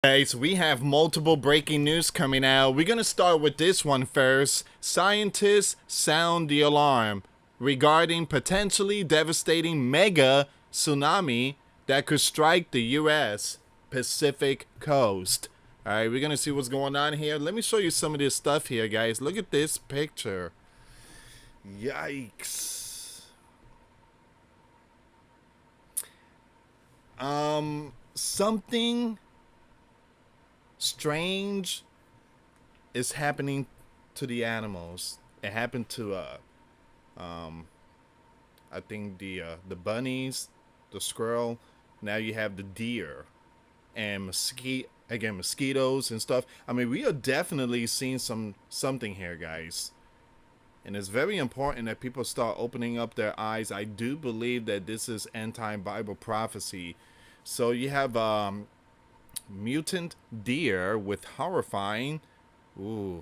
Guys, we have multiple breaking news coming out. We're gonna start with this one first. Scientists sound the alarm regarding potentially devastating mega tsunami that could strike the US Pacific coast. Alright, we're gonna see what's going on here. Let me show you some of this stuff here, guys. Look at this picture. Yikes. Something strange is happening to the animals. It happened to I think the bunnies, the squirrel. Now you have the deer and mosquitoes and stuff. I mean, we are definitely seeing something here, guys. And it's very important that people start opening up their eyes. I do believe that this is anti-Bible prophecy. So you have mutant deer with horrifying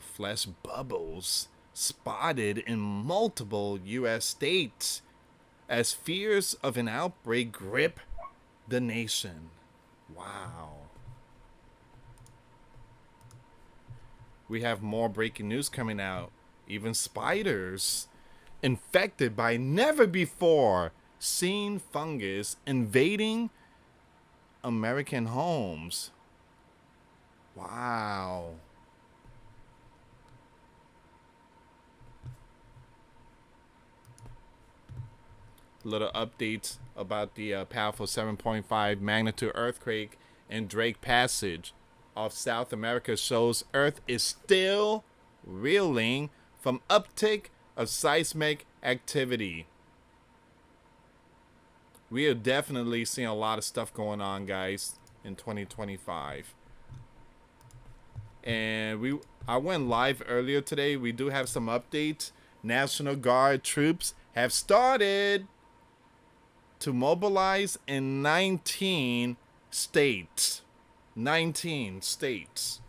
flesh bubbles spotted in multiple US states as fears of an outbreak grip the nation. Wow. We have more breaking news coming out. Even spiders infected by never before seen fungus invading American homes. Wow. Little updates about the powerful 7.5 magnitude earthquake in Drake Passage off South America shows Earth is still reeling from uptick of seismic activity. We are definitely seeing a lot of stuff going on, guys, in 2025. And I went live earlier today. We do have some updates. National Guard troops have started to mobilize in 19 states. 19 states.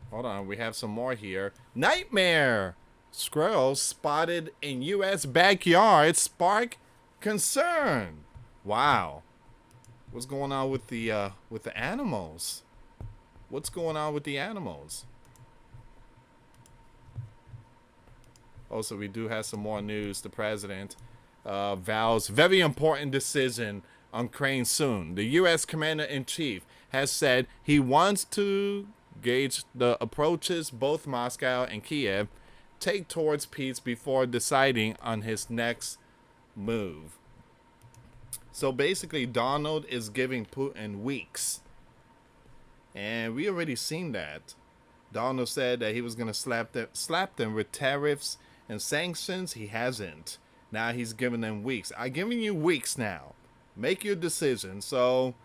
Hold on, we have some more here. Nightmare! Squirrels spotted in U.S. backyard spark concern. Wow. What's going on with the animals? What's going on with the animals? Also, we do have some more news. The president vows very important decision on Ukraine soon. The U.S. commander-in-chief has said he wants to gauge the approaches both Moscow and Kiev take towards peace before deciding on his next move. So basically, Donald is giving Putin weeks. And we already seen that. Donald said that he was going to slap them with tariffs and sanctions. He hasn't. Now he's giving them weeks. I'm giving you weeks now. Make your decision. So,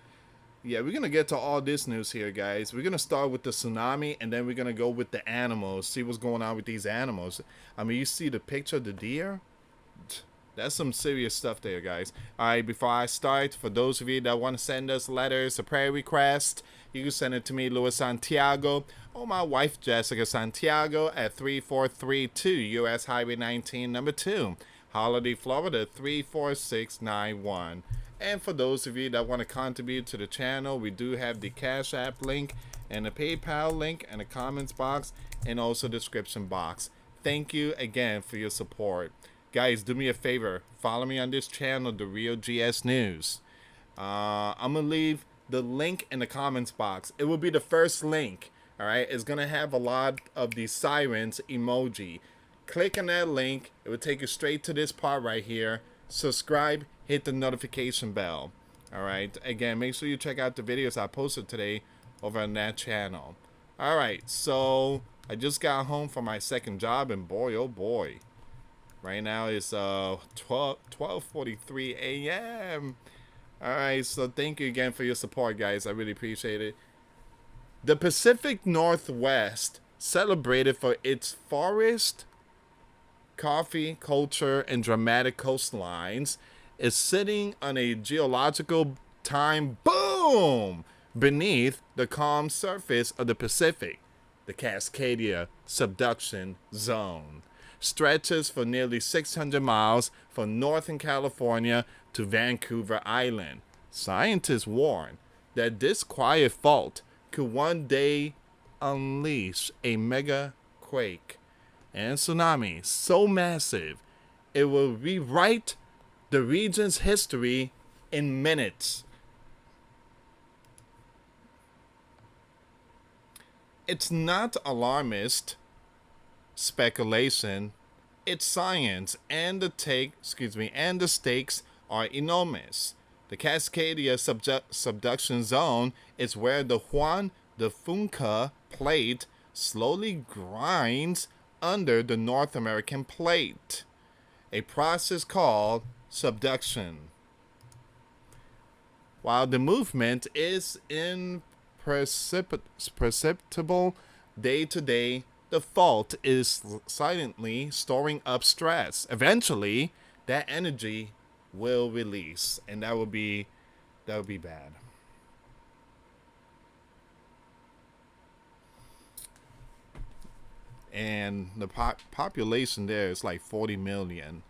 yeah, we're going to get to all this news here, guys. We're going to start with the tsunami, and then we're going to go with the animals, see what's going on with these animals. I mean, you see the picture of the deer? That's some serious stuff there, guys. All right, before I start, for those of you that want to send us letters, a prayer request, you can send it to me, US Santiago, or my wife, Jessica Santiago, at 3432 US Highway 19, number 2, Holiday, Florida, 34691. And for those of you that want to contribute to the channel, we do have the Cash App link and the PayPal link in the comments box and also description box. Thank you again for your support. Guys, do me a favor. Follow me on this channel, The Real GS News. I'm going to leave the link in the comments box. It will be the first link. All right. It's going to have a lot of the sirens emoji. Click on that link. It will take you straight to this part right here. Subscribe. Hit the notification bell. All right. Again, make sure you check out the videos I posted today over on that channel. All right. So I just got home from my second job, and boy, oh boy. Right now it's 12:43 a.m. All right, so thank you again for your support, guys. I really appreciate it. The Pacific Northwest, celebrated for its forest, coffee, culture, and dramatic coastlines, is sitting on a geological time boom beneath the calm surface of the Pacific. The Cascadia subduction zone stretches for nearly 600 miles from Northern California to Vancouver Island. Scientists warn that this quiet fault could one day unleash a mega quake and tsunami so massive it will rewrite the region's history in minutes. It's not alarmist speculation, it's science, and the stakes are enormous. The Cascadia subduction zone is where the Juan de Funca plate slowly grinds under the North American plate, a process called subduction. While the movement is imperceptible day to day, the fault is silently storing up stress. Eventually, that energy will release, and that would be bad. And the population there is like 40 million,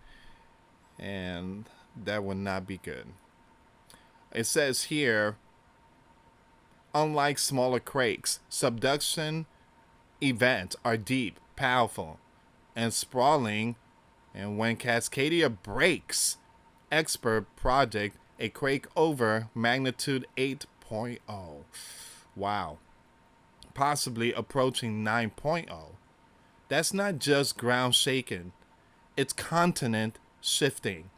and that would not be good. It says here, unlike smaller quakes, subduction events are deep, powerful, and sprawling. And when Cascadia breaks, expert project a quake over magnitude 8.0. Wow. Possibly approaching 9.0. That's not just ground shaking, it's continent shifting.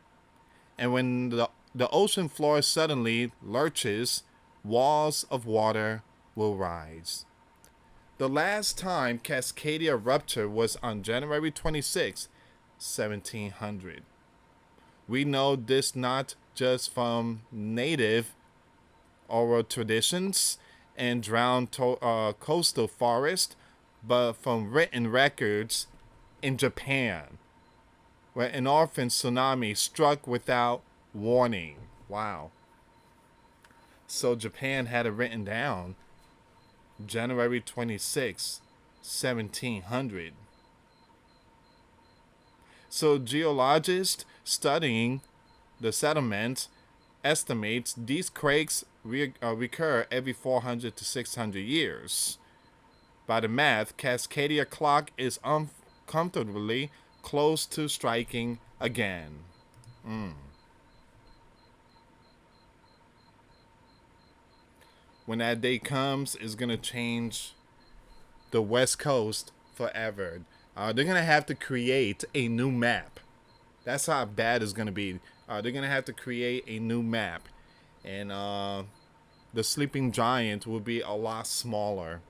And when the ocean floor suddenly lurches, walls of water will rise. The last time Cascadia ruptured was on January 26, 1700. We know this not just from native oral traditions and drowned coastal forest, but from written records in Japan, where an orphan tsunami struck without warning. Wow. So Japan had it written down January 26, 1700. So geologists studying the settlements estimates these quakes recur every 400 to 600 years. By the math, Cascadia clock is uncomfortably close to striking again. When that day comes, it's going to change the West Coast forever. They're going to have to create a new map. That's how bad it's going to be. They're going to have to create a new map. And the sleeping giant will be a lot smaller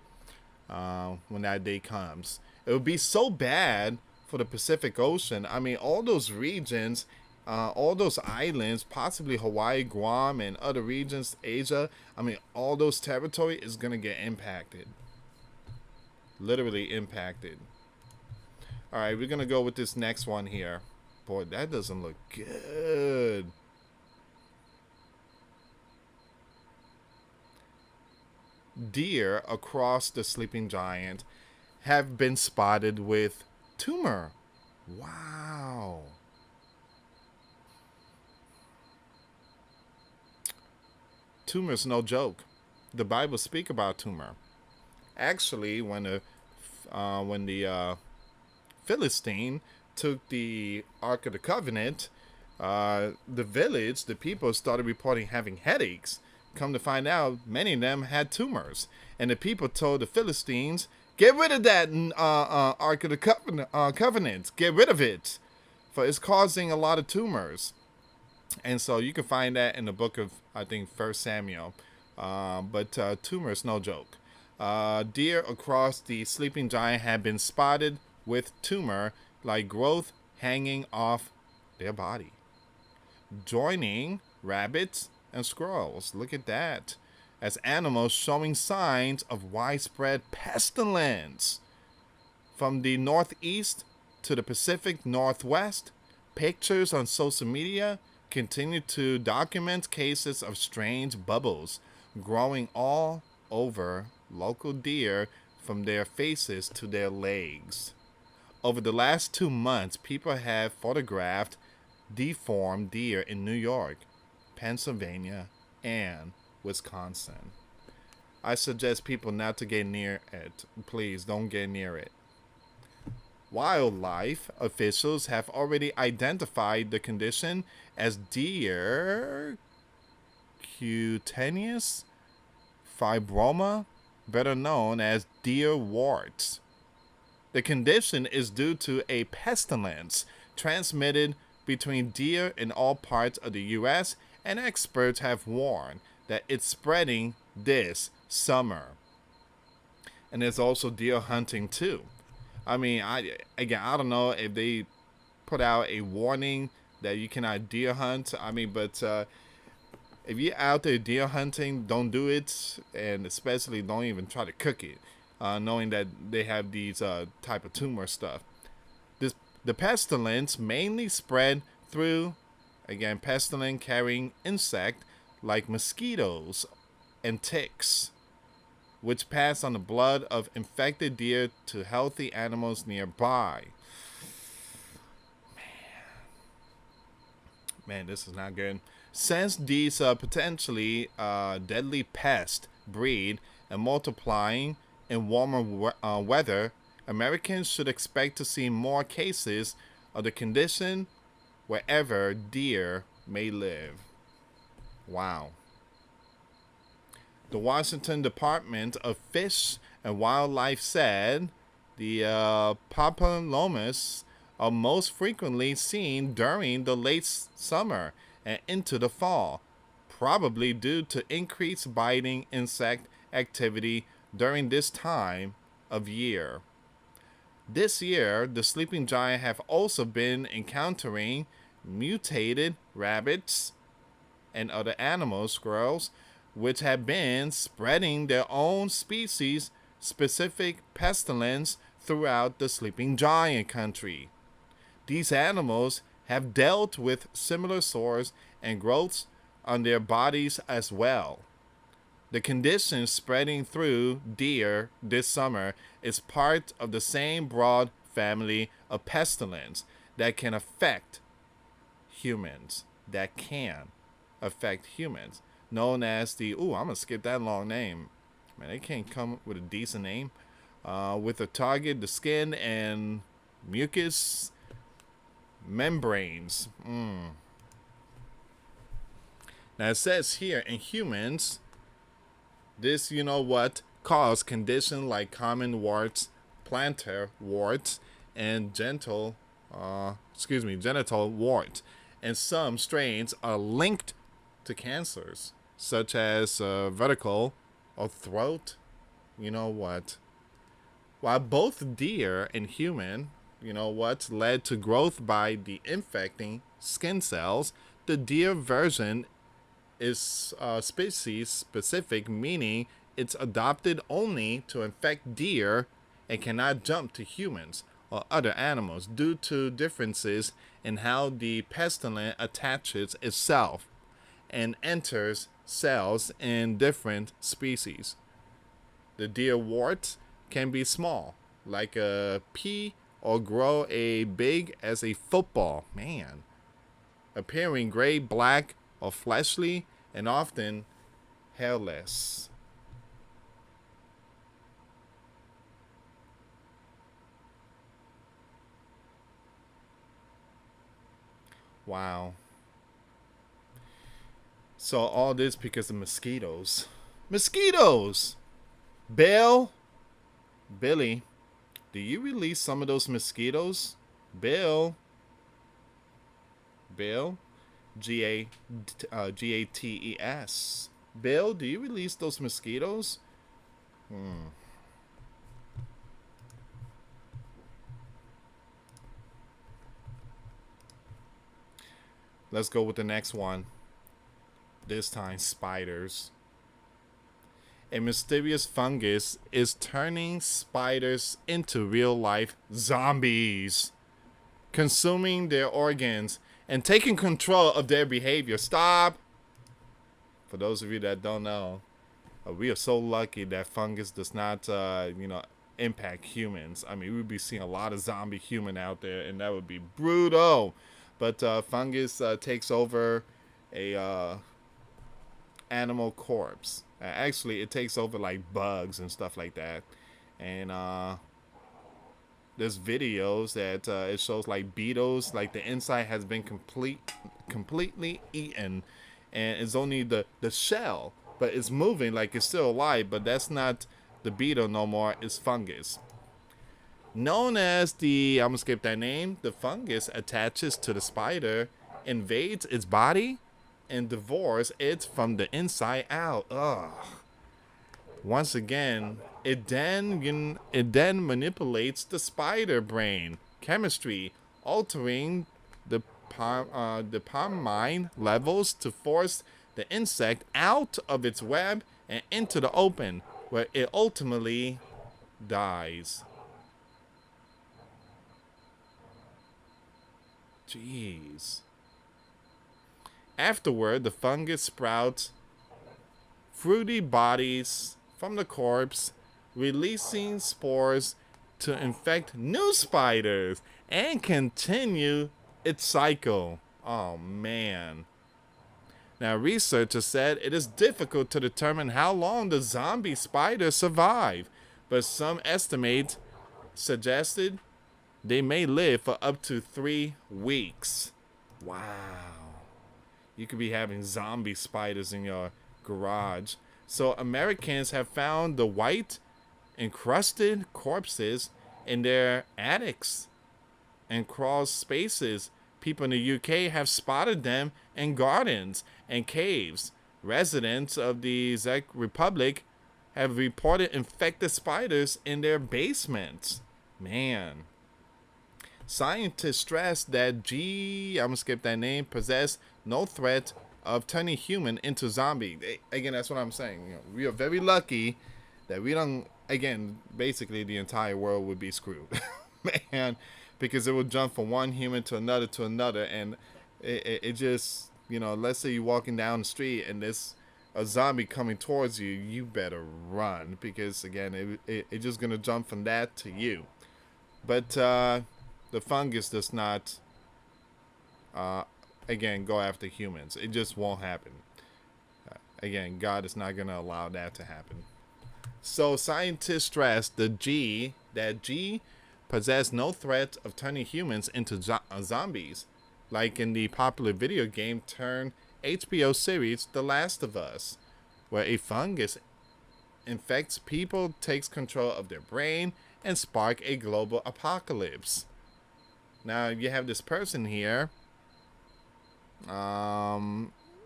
when that day comes. It would be so bad for the Pacific Ocean. I mean, all those regions, all those islands, possibly Hawaii, Guam, and other regions, Asia, I mean, all those territory is going to get impacted. Literally impacted. All right, we're going to go with this next one here. Boy, that doesn't look good. Deer across the sleeping giant have been spotted with tumor. Wow. Tumor is no joke. The Bible speak about tumor. Actually, when the Philistine took the Ark of the Covenant, the people started reporting having headaches. Come to find out, many of them had tumors. And the people told the Philistines, get rid of that Ark of the Covenant. Get rid of it, for it's causing a lot of tumors. And so you can find that in the book of, I think, 1 Samuel. But tumor is no joke. Deer across the sleeping giant have been spotted with tumor, like growth hanging off their body, joining rabbits and squirrels. Look at that. As animals showing signs of widespread pestilence. From the northeast to the Pacific Northwest, pictures on social media continue to document cases of strange bubbles growing all over local deer from their faces to their legs. Over the last 2 months, people have photographed deformed deer in New York, Pennsylvania, and Wisconsin. I suggest people not to get near it. Please don't get near it. Wildlife officials have already identified the condition as deer cutaneous fibroma, better known as deer warts. The condition is due to a pestilence transmitted between deer in all parts of the US, and experts have warned that it's spreading this summer. And there's also deer hunting too. I mean, I don't know if they put out a warning that you cannot deer hunt. I mean, but if you're out there deer hunting, don't do it, and especially don't even try to cook it, knowing that they have these type of tumor stuff. The pestilence mainly spread through, again, pestilence carrying insect like mosquitoes and ticks, which pass on the blood of infected deer to healthy animals nearby. Man, this is not good. Since these potentially deadly pests breed and multiplying in warmer weather, Americans should expect to see more cases of the condition wherever deer may live. Wow. The Washington Department of Fish and Wildlife said the papillomas are most frequently seen during the late summer and into the fall, probably due to increased biting insect activity during this time of year. This year, the sleeping giant have also been encountering mutated rabbits and other animals, squirrels, which have been spreading their own species specific pestilence throughout the sleeping giant country. These animals have dealt with similar sores and growths on their bodies as well. The condition spreading through deer this summer is part of the same broad family of pestilence that can affect humans. Known as the, I'm going to skip that long name. Man, they can't come up with a decent name. With a target, the skin and mucous membranes. Now it says here in humans, this, cause conditions like common warts, plantar warts, and genital warts. And some strains are linked to cancers, such as vertical or throat. While both deer and human, led to growth by the infecting skin cells, the deer version is species specific, meaning it's adopted only to infect deer and cannot jump to humans or other animals due to differences in how the pestilence attaches itself and enters cells in different species. The deer wart can be small, like a pea, or grow as big as a football. Man. Appearing gray, black, or fleshly, and often hairless. Wow. So all this because of mosquitoes. Mosquitoes! Billy, do you release some of those mosquitoes? Bill, Gates. Bill, do you release those mosquitoes? Let's go with the next one. This time, spiders. A mysterious fungus is turning spiders into real-life zombies, consuming their organs and taking control of their behavior. Stop! For those of you that don't know, we are so lucky that fungus does not, impact humans. I mean, we'd be seeing a lot of zombie human out there, and that would be brutal. but fungus takes over a animal corpse. Actually, it takes over like bugs and stuff like that. And there's videos that it shows like beetles, like the inside has been completely eaten, and it's only the shell, but it's moving like it's still alive. But that's not the beetle no more. It's fungus. Known as the, I'm gonna skip that name. The fungus attaches to the spider, invades its body, and devours it from the inside out. Ugh. Once again, it then manipulates the spider brain chemistry, altering the dopamine levels to force the insect out of its web and into the open, where it ultimately dies. Jeez. Afterward, the fungus sprouts fruity bodies from the corpse, releasing spores to infect new spiders and continue its cycle. Oh man. Now, researchers said it is difficult to determine how long the zombie spiders survive, but some estimates suggested they may live for up to 3 weeks. Wow. You could be having zombie spiders in your garage. So Americans have found the white encrusted corpses in their attics and crawl spaces. People in the UK have spotted them in gardens and caves. Residents of the Czech Republic have reported infected spiders in their basements. Man. Scientists stress that I'm gonna skip that name, possess no threat of turning human into zombie. Again, that's what I'm saying. You know, we are very lucky that we don't. Again, basically, the entire world would be screwed, man, because it would jump from one human to another, and it just, you know, let's say you're walking down the street and there's a zombie coming towards you, you better run, because again, it's just gonna jump from that to you. But the fungus does not. Again, go after humans. It just won't happen. Again, God is not going to allow that to happen. So scientists stress that G possess no threat of turning humans into zombies, like in the popular video game turned HBO series The Last of Us, where a fungus infects people, takes control of their brain, and spark a global apocalypse. Now you have this person here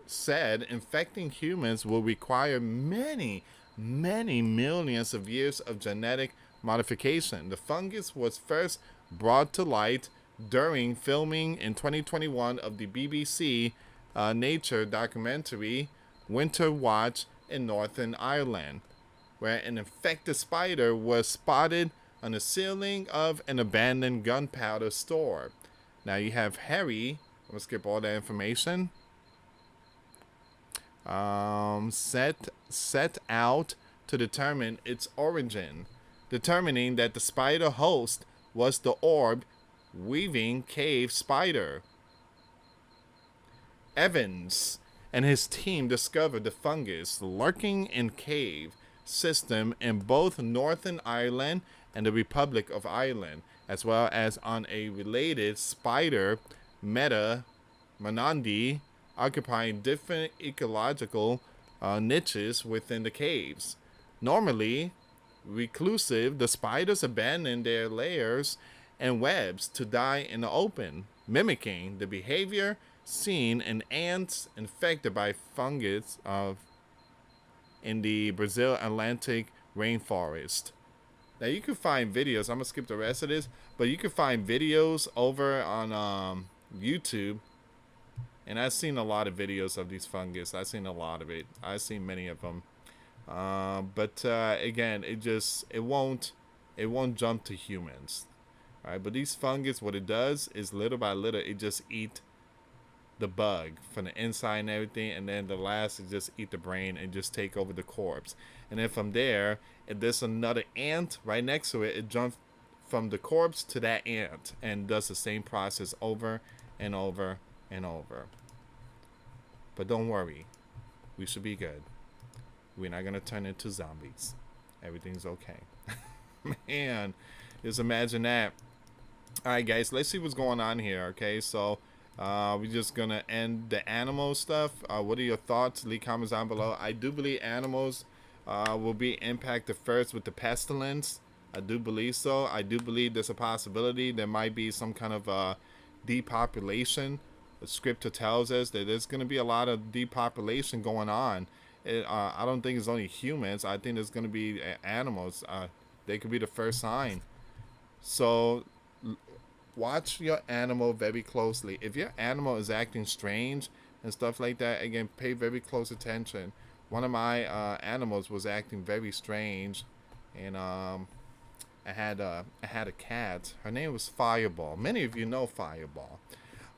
said infecting humans will require many millions of years of genetic modification. The fungus was first brought to light during filming in 2021 of the BBC nature documentary Winter Watch in Northern Ireland, where an infected spider was spotted on the ceiling of an abandoned gunpowder store. Now you have Harry. I'm going to skip all that information. Set out to determine its origin, determining that the spider host was the orb weaving cave spider. Evans and his team discovered the fungus lurking in cave system in both Northern Ireland and the Republic of Ireland, as well as on a related spider, Monandi, occupying different ecological niches within the caves. Normally reclusive, the spiders abandon their lairs and webs to die in the open, mimicking the behavior seen in ants infected by fungus in the Brazil Atlantic rainforest. Now you can find videos. I'm gonna skip the rest of this, but you can find videos over on YouTube, and I've seen a lot of videos of these fungus. I've seen a lot of it. I've seen many of them. But again, it won't jump to humans. All right, but these fungus, what it does is little by little, it just eat the bug from the inside and everything, and then the last is just eat the brain and just take over the corpse. And then from there, if there's another ant right next to it, it jumps from the corpse to that ant and does the same process over and over and over. But don't worry, we should be good. We're not gonna turn into zombies. Everything's okay. Man, just imagine that. All right, guys, let's see what's going on here. Okay, so we're just gonna end the animal stuff. What are your thoughts? Leave comments down below. I do believe animals will be impacted first with the pestilence. I do believe so. I do believe there's a possibility there might be some kind of depopulation. The scripture tells us that there's going to be a lot of depopulation going on. I don't think it's only humans. I think there's going to be animals. They could be the first sign. So watch your animal very closely. If your animal is acting strange and stuff like that, again, pay very close attention. One of my animals was acting very strange, and I had a cat. Her name was Fireball. Many of you know Fireball.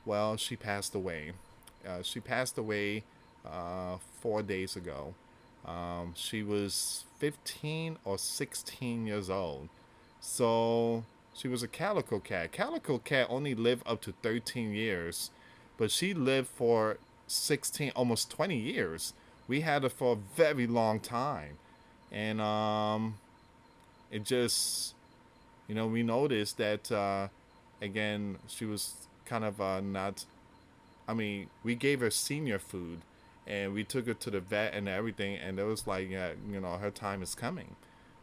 Well, she passed away. She passed away 4 days ago. She was 15 or 16 years old. So she was a calico cat. Calico cat only lived up to 13 years, but she lived for 16, almost 20 years. We had her for a very long time, and it just, we noticed that again, she was kind of not. I mean, we gave her senior food, and we took her to the vet and everything, and it was like, her time is coming.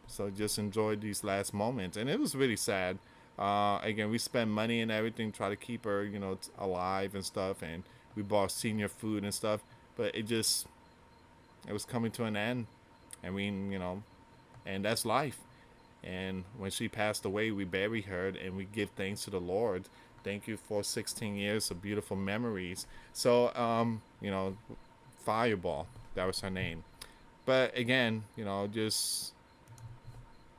So just enjoy these last moments, and it was really sad. Again, we spent money and everything, try to keep her, alive and stuff, and we bought senior food and stuff, but it was coming to an end, and and that's life. And when she passed away, we buried her, and we give thanks to the Lord. Thank you for 16 years of beautiful memories. So, Fireball, that was her name. But again, just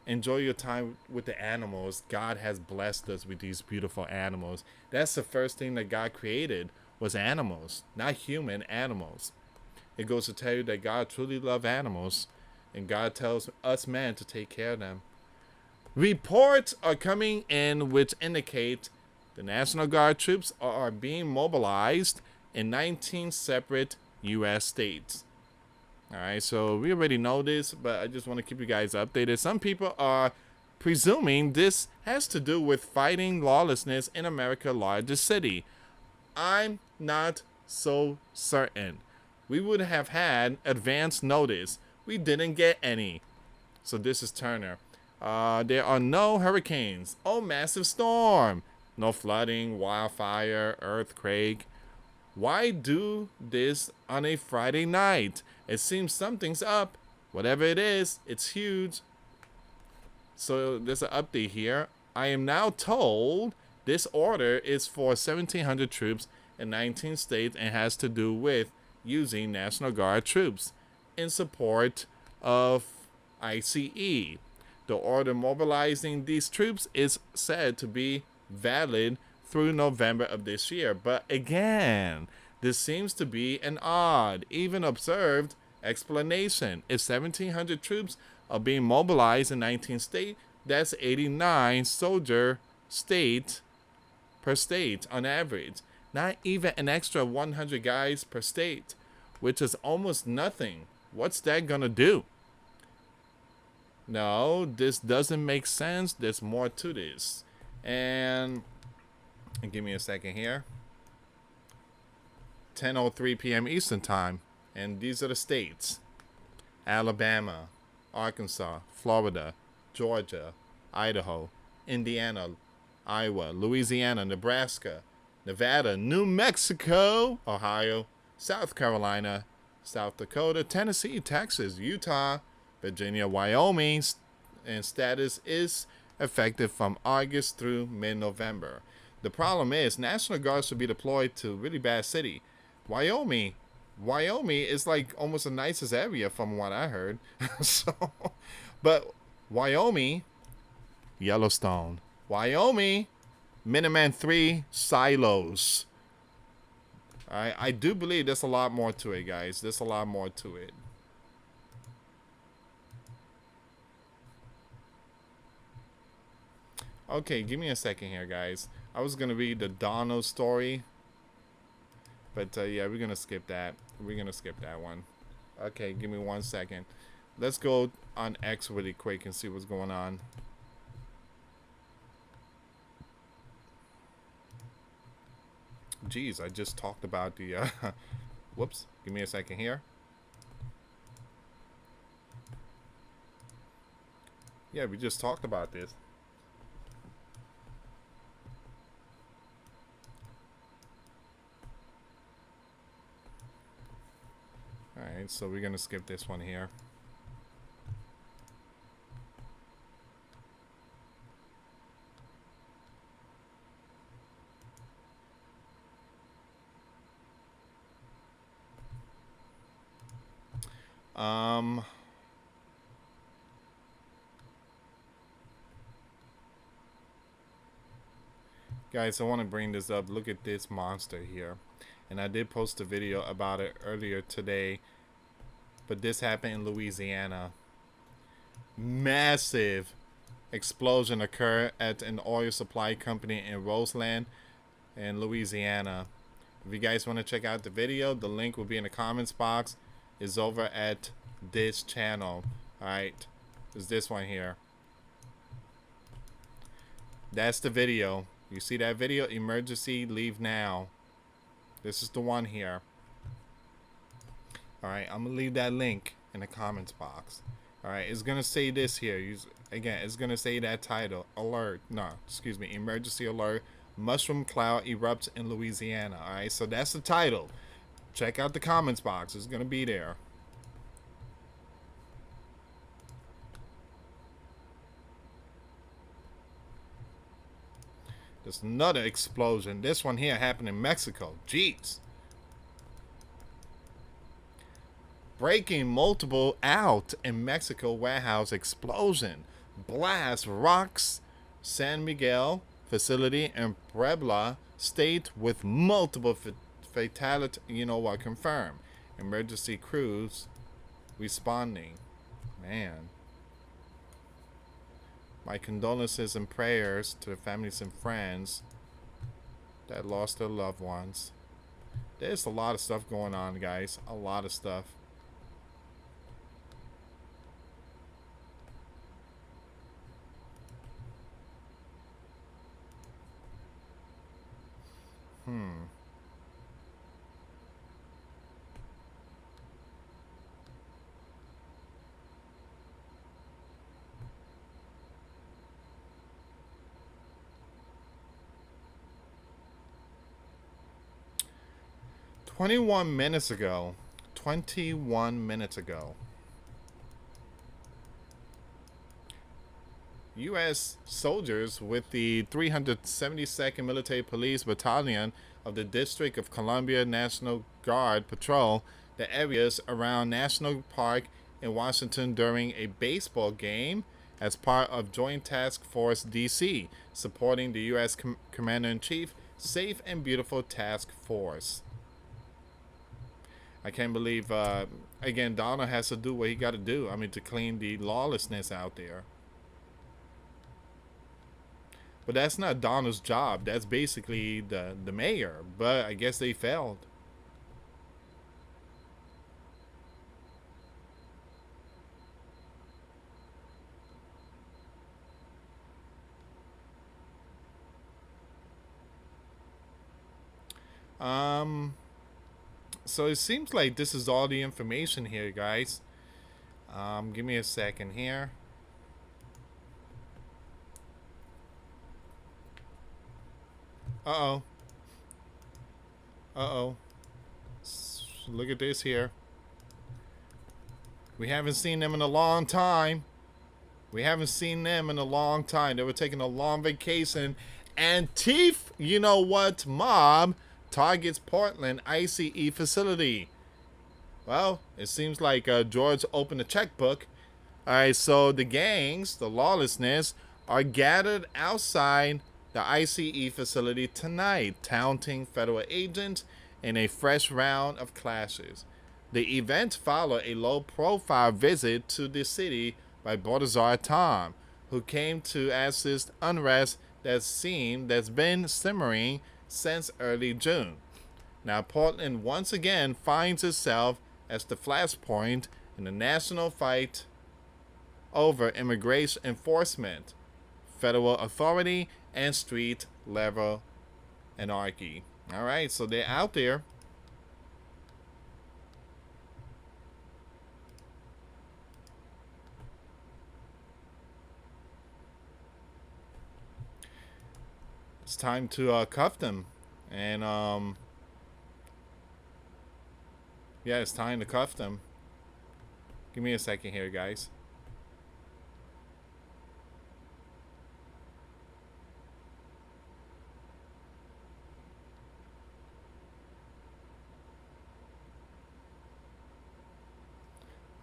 enjoy your time with the animals. God has blessed us with these beautiful animals. That's the first thing that God created was animals, not human animals. It goes to tell you that God truly loves animals, and God tells us men to take care of them. Reports are coming in which indicate the National Guard troops are being mobilized in 19 separate U.S. states. All right, so we already know this, but I just want to keep you guys updated. Some people are presuming this has to do with fighting lawlessness in America's largest city. I'm not so certain. We would have had advance notice. We didn't get any. So this is Turner. There are no hurricanes. Oh, massive storm. No flooding, wildfire, earthquake. Why do this on a Friday night? It seems something's up. Whatever it is, it's huge. So there's an update here. I am now told this order is for 1,700 troops in 19 states and has to do with using National Guard troops in support of ICE. The order mobilizing these troops is said to be valid through November of this year. But again, this seems to be an odd, even observed explanation. If 1,700 troops are being mobilized in 19 states, that's 89 soldier state per state on average. Not even an extra 100 guys per state, which is almost nothing. What's that gonna do? No, this doesn't make sense. There's more to this. And give me a second here. 10:03 p.m. Eastern Time. And these are the states. Alabama, Arkansas, Florida, Georgia, Idaho, Indiana, Iowa, Louisiana, Nebraska, Nevada, New Mexico, Ohio, South Carolina, South Dakota, Tennessee, Texas, Utah, Virginia, Wyoming, and status is effective from August through mid-November. The problem is National Guard should be deployed to really bad city. Wyoming is like almost the nicest area from what I heard. But Wyoming, Yellowstone, Wyoming, Minuteman 3 silos. I do believe there's a lot more to it, guys. There's a lot more to it. Okay, give me a second here, guys. I was going to read the Donald story. But yeah, we're gonna skip that. We're gonna skip that one. Okay, give me 1 second. Let's go on X really quick and see what's going on. Geez, I just talked about the. Whoops. Give me a second here. Yeah, we just talked about this. Alright, so we're gonna skip this one here. Guys, I want to bring this up. Look at this monster here. And I did post a video about it earlier today. But this happened in Louisiana. Massive explosion occurred at an oil supply company in Roseland in Louisiana. If you guys want to check out the video, the link will be in the comments box. It's over at this channel. Alright. It's this one here. That's the video. You see that video? Emergency, leave now. This is the one here. Alright, I'm going to leave that link in the comments box. Alright, it's going to say this here. Again, it's going to say that title. Alert. No, excuse me. Emergency alert. Mushroom cloud erupts in Louisiana. Alright, so that's the title. Check out the comments box. It's going to be there. There's another explosion. This one here happened in Mexico. Jeez. Breaking multiple out in Mexico warehouse explosion. Blast rocks San Miguel facility in Puebla state with multiple fatality. You know what? Confirmed. Emergency crews responding. Man. My condolences and prayers to the families and friends that lost their loved ones. There's a lot of stuff going on, guys. A lot of stuff. Hmm. "21 minutes ago. 21 minutes ago. US soldiers with the 372nd Military Police Battalion of the District of Columbia National Guard patrol the areas around National Park in Washington during a baseball game as part of Joint Task Force DC, supporting the U.S. Commander-in-Chief Safe and Beautiful Task Force." I can't believe, again, Donald has to do what he got to do. I mean, to clean the lawlessness out there. But that's not Donald's job. That's basically the mayor. But I guess they failed. So it seems like this is all the information here, guys. Give me a second here. Uh-oh. Uh-oh. Look at this here. We haven't seen them in a long time. We haven't seen them in a long time. They were taking a long vacation. Antifa, you know what, mob targets Portland ICE facility. Well, it seems like George opened a checkbook. Alright, so the gangs, the lawlessness, are gathered outside the ICE facility tonight, taunting federal agents in a fresh round of clashes. The event followed a low-profile visit to the city by Baltazar Tom, who came to assist unrest that's been simmering since early June. Now, Portland once again finds itself as the flashpoint in the national fight over immigration enforcement, federal authority, and street level anarchy. All right, so they're out there. It's time to cuff them, and yeah, it's time to cuff them. Give me a second here, guys.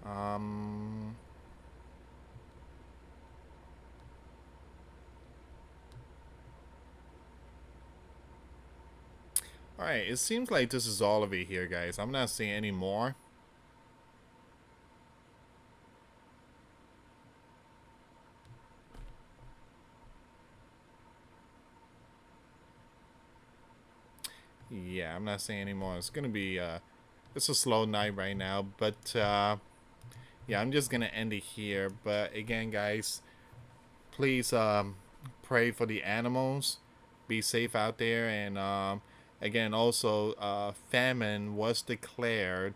Um, Alright, it seems like this is all of it here, guys. I'm not seeing any more. Yeah, I'm not seeing any more. It's gonna be, it's a slow night right now, but, yeah, I'm just gonna end it here. But again, guys, please, pray for the animals. Be safe out there, and, again, also, famine was declared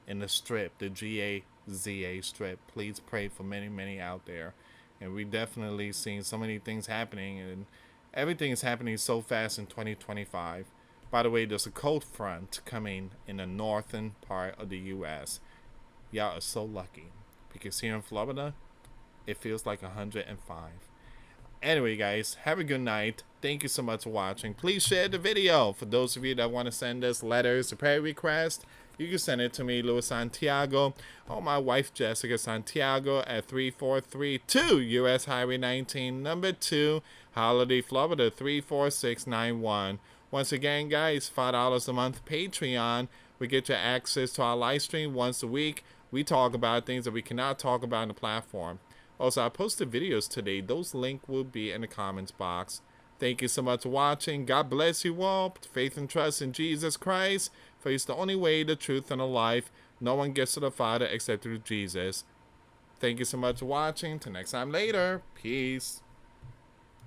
in the strip, the GAZA strip. Please pray for many, many out there. And we definitely seen so many things happening, and everything is happening so fast in 2025. By the way, there's a cold front coming in the northern part of the U.S. Y'all are so lucky, because here in Florida, it feels like 105. Anyway, guys, have a good night. Thank you so much for watching. Please share the video. For those of you that want to send us letters or prayer requests, you can send it to me, US Santiago, or my wife, Jessica Santiago, at 3432 US Highway 19, number 2, Holiday, Florida, 34691. Once again, guys, $5 a month Patreon. We get you access to our live stream once a week. We talk about things that we cannot talk about on the platform. Also, I posted videos today. Those links will be in the comments box. Thank you so much for watching. God bless you all. Faith and trust in Jesus Christ, for He's the only way, the truth, and the life. No one gets to the Father except through Jesus. Thank you so much for watching. Till next time later. Peace.